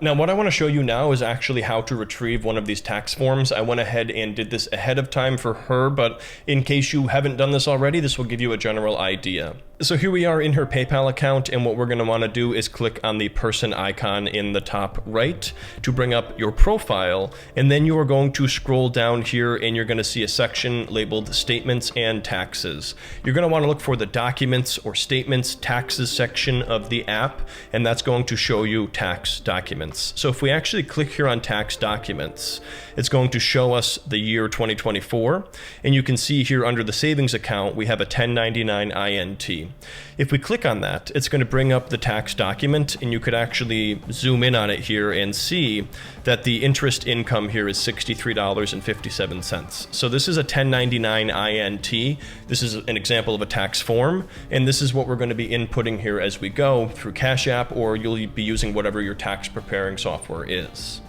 Now, what I want to show you now is actually how to retrieve one of these tax forms. I went ahead and did this ahead of time for her, but in case you haven't done this already, this will give you a general idea. So here we are in her PayPal account, and what we're going to want to do is click on the person icon in the top right to bring up your profile, and then you are going to scroll down here and you're going to see a section labeled Statements and Taxes. You're going to want to look for the Documents or Statements Taxes section of the app, and that's going to show you tax documents. So if we actually click here on tax documents, it's going to show us the year 2024, and you can see here under the savings account we have a 1099 INT. If we click on that, it's going to bring up the tax document, and you could actually zoom in on it here and see that the interest income here is $63.57. So this is a 1099 INT. This is an example of a tax form, and this is what we're going to be inputting here as we go through Cash App, or you'll be using whatever your tax preparing software is.